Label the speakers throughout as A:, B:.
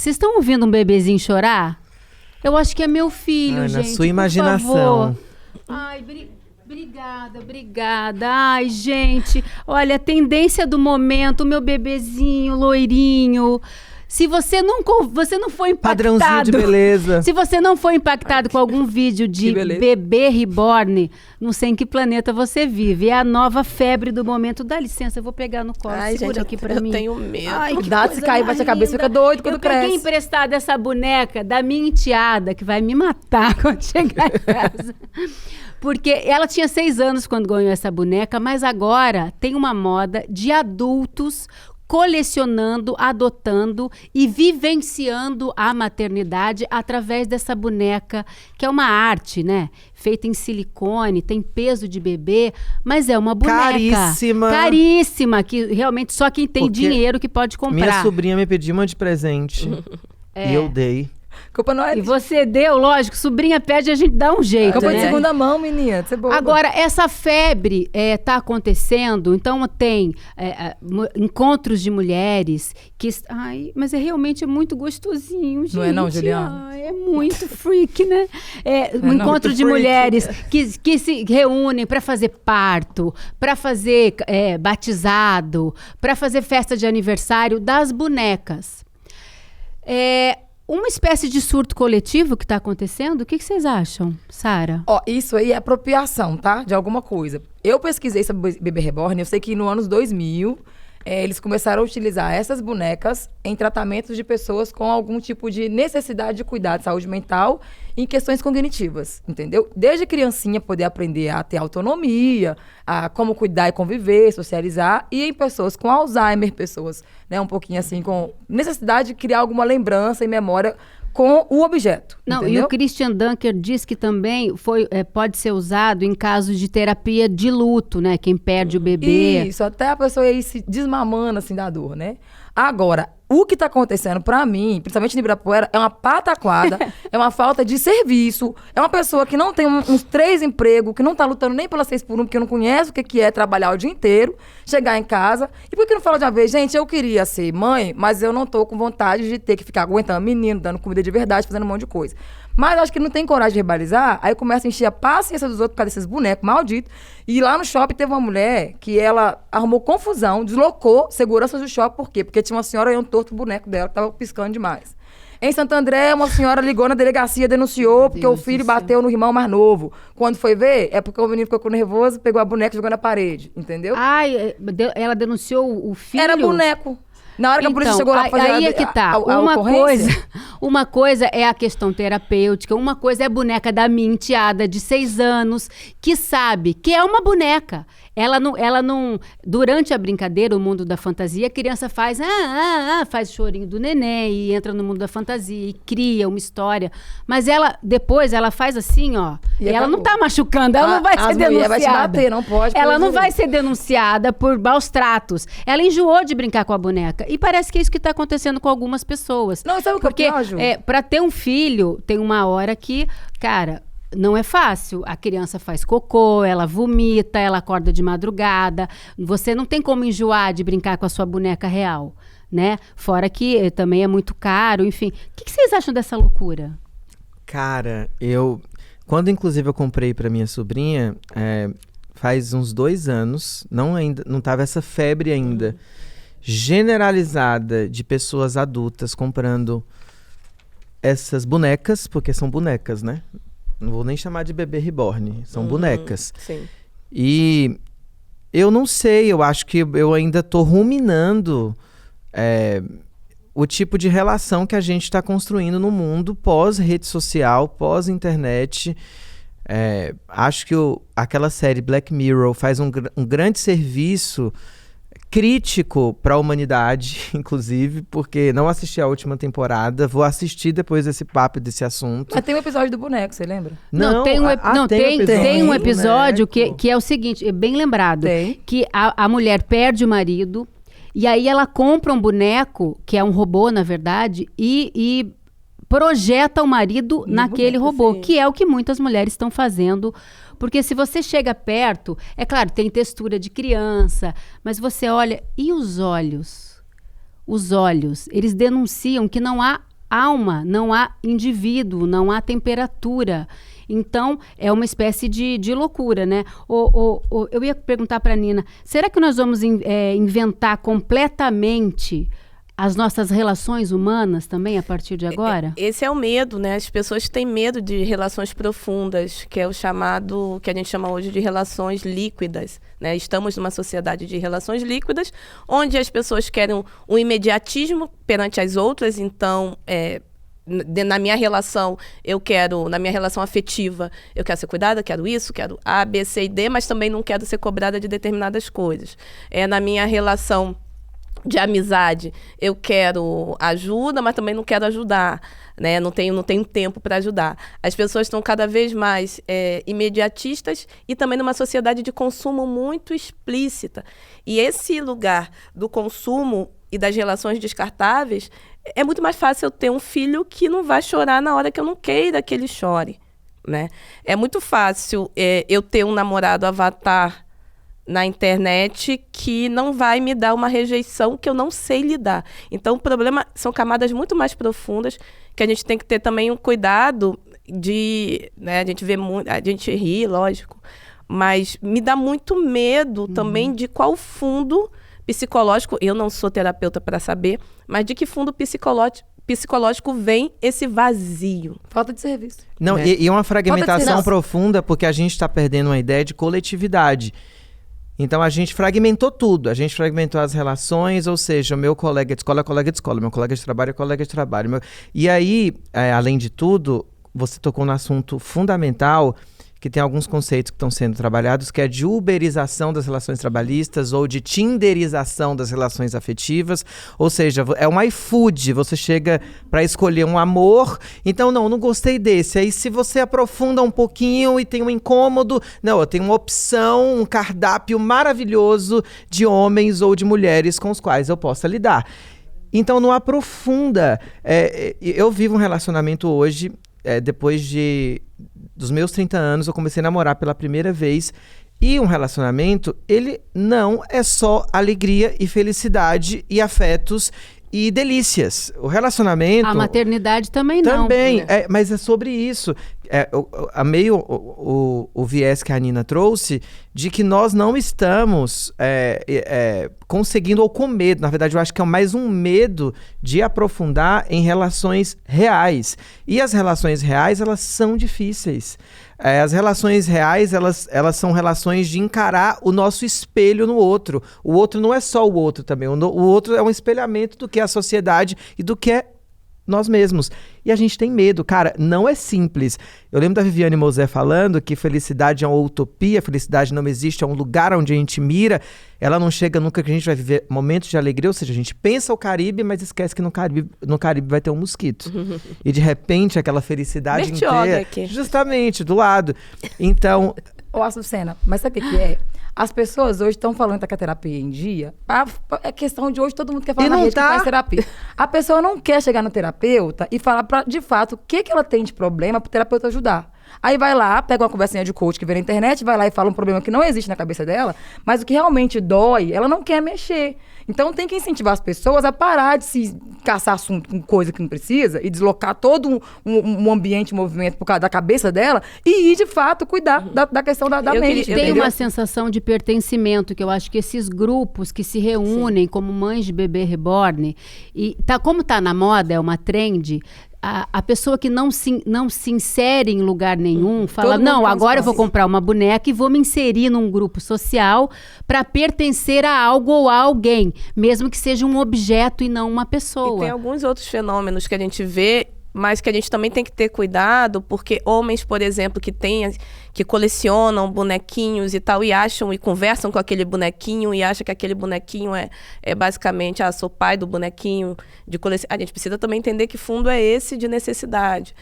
A: Vocês estão ouvindo um bebezinho chorar? Eu acho que é meu filho, gente.
B: Na sua imaginação.
A: Ai, obrigada. Ai, gente, olha, a tendência do momento, o meu bebezinho, loirinho. Se você não foi impactado...
B: Padrãozinho de beleza.
A: Se você não foi impactado com algum vídeo de bebê reborn, não sei em que planeta você vive. É a nova febre do momento. Dá licença, eu vou pegar no colo.
C: Ai,
A: segura
C: gente,
A: aqui pra mim.
C: Eu tenho medo.
A: Ai,
C: cuidado, se cair, bate a cabeça, fica doido quando cresce.
A: Eu peguei emprestada essa boneca da minha enteada, que vai me matar quando chegar em casa. Porque ela tinha 6 anos quando ganhou essa boneca, mas agora tem uma moda de adultos colecionando, adotando e vivenciando a maternidade através dessa boneca, que é uma arte, né? Feita em silicone, tem peso de bebê, mas é uma boneca. Caríssima, que realmente só quem tem dinheiro que pode comprar.
B: Minha sobrinha me pediu uma de presente e eu dei.
C: Culpa não é...
A: E você deu, lógico, sobrinha pede, a gente dá um jeito,
C: culpa
A: né?
C: de segunda mão, menina, você é boba.
A: Agora, essa febre tá acontecendo, então tem encontros de mulheres que... Ai, mas realmente muito gostosinho, gente.
C: Não é não, Juliana?
A: Ai, é muito freak, né? Um encontro de mulheres que se reúnem para fazer parto, para fazer batizado, para fazer festa de aniversário das bonecas. Uma espécie de surto coletivo que está acontecendo? O que vocês acham, Sara?
C: Isso aí é apropriação, tá? De alguma coisa. Eu pesquisei sobre bebê reborn, eu sei que no anos 2000, eles começaram a utilizar essas bonecas em tratamentos de pessoas com algum tipo de necessidade de cuidado de saúde mental em questões cognitivas, entendeu? Desde criancinha poder aprender a ter autonomia, a como cuidar e conviver, socializar, e em pessoas com Alzheimer, pessoas, né, um pouquinho assim, com necessidade de criar alguma lembrança e memória com o objeto.
A: Não,
C: entendeu?
A: E o Christian Dunker diz que também pode ser usado em casos de terapia de luto, né? Quem perde o bebê.
C: Isso, até a pessoa ir se desmamando assim da dor, né? Agora, o que está acontecendo pra mim, principalmente em Ibirapuera, é uma pataquada, é uma falta de serviço, é uma pessoa que não tem uns 3 empregos, que não tá lutando nem pela 6 por 1, porque não conhece o que é trabalhar o dia inteiro, chegar em casa. E por que não fala de uma vez, gente, eu queria ser mãe, mas eu não tô com vontade de ter que ficar aguentando menino, dando comida de verdade, fazendo um monte de coisa. Mas acho que não tem coragem de verbalizar, aí começa a encher a paciência dos outros por causa desses bonecos malditos. E lá no shopping teve uma mulher que ela arrumou confusão, deslocou segurança do shopping. Por quê? Porque tinha uma senhora e um torto boneco dela que tava piscando demais. Em Santo André, uma senhora ligou na delegacia, denunciou porque o filho bateu no irmão mais novo. Quando foi ver, é porque o menino ficou nervoso, pegou a boneca e jogou na parede, entendeu?
A: Ai, ela denunciou o filho?
C: Era boneco. Na hora que a polícia chegou lá pra fazer
A: aí é que tá. Uma coisa é a questão terapêutica, uma coisa é a boneca da minha enteada de 6 anos, que sabe que é uma boneca. Ela não... Durante a brincadeira, o mundo da fantasia, a criança faz faz o chorinho do neném e entra no mundo da fantasia e cria uma história. Mas depois ela faz assim, ó. E ela não tá machucando, ela não vai ser denunciada.
C: Vai te bater, não pode.
A: Ela não vai ser denunciada por maus tratos. Ela enjoou de brincar com a boneca. E parece que é isso que tá acontecendo com algumas pessoas.
C: Não, sabe o que
A: porque pra ter um filho, tem uma hora que, cara... Não é fácil. A criança faz cocô, ela vomita, ela acorda de madrugada. Você não tem como enjoar de brincar com a sua boneca real, né? Fora que também é muito caro, enfim. O que vocês acham dessa loucura?
B: Cara, quando inclusive eu comprei para minha sobrinha, faz uns 2 anos, não tava essa febre ainda, generalizada de pessoas adultas comprando essas bonecas, porque são bonecas, né? Não vou nem chamar de bebê reborn, são bonecas.
C: Sim.
B: E eu não sei, eu acho que eu ainda tô ruminando o tipo de relação que a gente está construindo no mundo pós-rede social, pós-internet. Acho que aquela série Black Mirror faz um grande serviço crítico para a humanidade, inclusive, porque não assisti a última temporada, vou assistir depois desse papo, desse assunto.
C: Mas tem um episódio do boneco, você lembra?
A: Tem um episódio que é o seguinte, é bem lembrado, que a mulher perde o marido, e aí ela compra um boneco, que é um robô, na verdade, e projeta o marido naquele robô, que é o que muitas mulheres estão fazendo. Porque se você chega perto, é claro, tem textura de criança, mas você olha, e os olhos? Os olhos, eles denunciam que não há alma, não há indivíduo, não há temperatura. Então, é uma espécie de loucura, né? Eu ia perguntar para a Nina, será que nós vamos inventar completamente as nossas relações humanas também a partir de agora?
D: Esse é o medo, né? As pessoas têm medo de relações profundas, que é o chamado, que a gente chama hoje de relações líquidas, né? Estamos numa sociedade de relações líquidas, onde as pessoas querem um imediatismo perante as outras. Então, na minha relação, na minha relação afetiva, eu quero ser cuidada, quero isso, quero A, B, C e D, mas também não quero ser cobrada de determinadas coisas. Na minha relação de amizade, eu quero ajuda, mas também não quero ajudar, né? Não tenho tempo para ajudar. As pessoas estão cada vez mais imediatistas e também numa sociedade de consumo muito explícita. E esse lugar do consumo e das relações descartáveis, é muito mais fácil eu ter um filho que não vai chorar na hora que eu não queira que ele chore, né? É muito fácil eu ter um namorado avatar na internet que não vai me dar uma rejeição que eu não sei lidar. Então, o problema são camadas muito mais profundas que a gente tem que ter também um cuidado de... né, a gente vê muito, a gente ri, lógico, mas me dá muito medo também de qual fundo psicológico, eu não sou terapeuta para saber, mas de que fundo psicológico vem esse vazio.
C: Falta de serviço.
B: Não,
D: né?
B: e uma fragmentação profunda, porque a gente está perdendo uma ideia de coletividade. Então, a gente fragmentou tudo. A gente fragmentou as relações, ou seja, o meu colega de escola é colega de escola, meu colega de trabalho é colega de trabalho. E aí, além de tudo, você tocou no assunto fundamental, que tem alguns conceitos que estão sendo trabalhados, que é de uberização das relações trabalhistas ou de tinderização das relações afetivas. Ou seja, é um iFood, você chega para escolher um amor, então não gostei desse. Aí se você aprofunda um pouquinho e tem um incômodo, não, eu tenho uma opção, um cardápio maravilhoso de homens ou de mulheres com os quais eu possa lidar. Então não aprofunda. Eu vivo um relacionamento hoje, depois dos meus 30 anos, eu comecei a namorar pela primeira vez. E um relacionamento, ele não é só alegria e felicidade e afetos e delícias. O relacionamento...
A: A maternidade também não.
B: Também, mas é sobre isso. Eu amei o viés que a Nina trouxe de que nós não estamos conseguindo, ou com medo. Na verdade, eu acho que é mais um medo de aprofundar em relações reais. E as relações reais, elas são difíceis. As relações reais, elas são relações de encarar o nosso espelho no outro. O outro não é só o outro também. O outro é um espelhamento do que é a sociedade e do que é nós mesmos. E a gente tem medo, cara, não é simples. Eu lembro da Viviane Mosé falando que felicidade é uma utopia, felicidade não existe, é um lugar onde a gente mira, ela não chega nunca, que a gente vai viver momentos de alegria, ou seja, a gente pensa o Caribe, mas esquece que no Caribe vai ter um mosquito. E de repente aquela felicidade inteira,
D: aqui.
B: Justamente, do lado. Então...
C: Ô, Açucena, mas sabe o que é? As pessoas hoje estão falando que a terapia em dia, é questão de hoje todo mundo quer falar na rede que faz terapia. A pessoa não quer chegar no terapeuta e falar de fato o que ela tem de problema para o terapeuta ajudar. Aí vai lá, pega uma conversinha de coach que vê na internet, vai lá e fala um problema que não existe na cabeça dela, mas o que realmente dói, ela não quer mexer. Então tem que incentivar as pessoas a parar de se caçar assunto com coisa que não precisa e deslocar todo um ambiente, um movimento por causa da cabeça dela e ir, de fato, cuidar da questão da mente.
A: Tem uma sensação de pertencimento, que eu acho que esses grupos que se reúnem como mães de bebê reborn, e como tá na moda, é uma trend... A pessoa que não se insere em lugar nenhum, fala, não, agora eu vou comprar uma boneca e vou me inserir num grupo social para pertencer a algo ou a alguém, mesmo que seja um objeto e não uma pessoa.
D: E tem alguns outros fenômenos que a gente vê, mas que a gente também tem que ter cuidado, porque homens, por exemplo, que colecionam bonequinhos e tal, e acham e conversam com aquele bonequinho e acham que aquele bonequinho é basicamente, sou pai do bonequinho de coleção. A gente precisa também entender que fundo é esse de necessidade.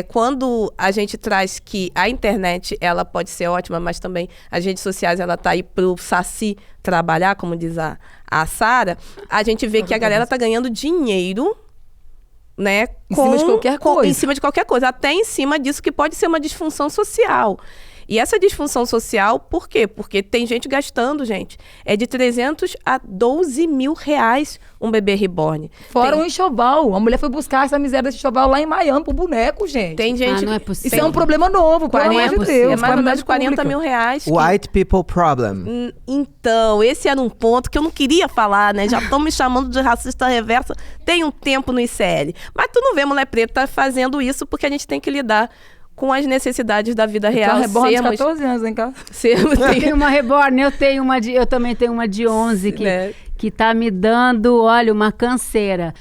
D: Quando a gente traz que a internet, ela pode ser ótima, mas também as redes sociais, ela tá aí pro saci trabalhar, como diz a Sara, a gente vê que a galera tá ganhando dinheiro, né,
C: em cima de qualquer coisa.
D: Em cima de qualquer coisa, até em cima disso que pode ser uma disfunção social. E essa disfunção social, por quê? Porque tem gente gastando, gente. É de 300 a 12 mil reais um bebê reborn.
C: Fora
D: Tem-
C: um enxoval. A mulher foi buscar essa miséria desse enxoval lá em Miami pro boneco, gente.
D: Tem gente...
A: não é
D: que-
A: possível.
C: Isso é um problema novo, pelo amor de
A: possível.
C: Deus.
D: É mais ou menos
C: calamidade
D: 40
C: pública.
D: mil reais. que-
B: White people problem.
D: Então, esse era um ponto que eu não queria falar, né? Já estão me chamando de racista reversa tem um tempo no ICL. Mas tu não vê mulher preta fazendo isso porque a gente tem que lidar com as necessidades da vida
C: Tem
D: real.
C: uma reborn de
D: Sermos-
C: 14 anos, hein, cara?
D: sermos-
A: Eu tenho uma reborn, eu também tenho uma de 11
D: Né?
A: que tá me dando, olha, uma canseira.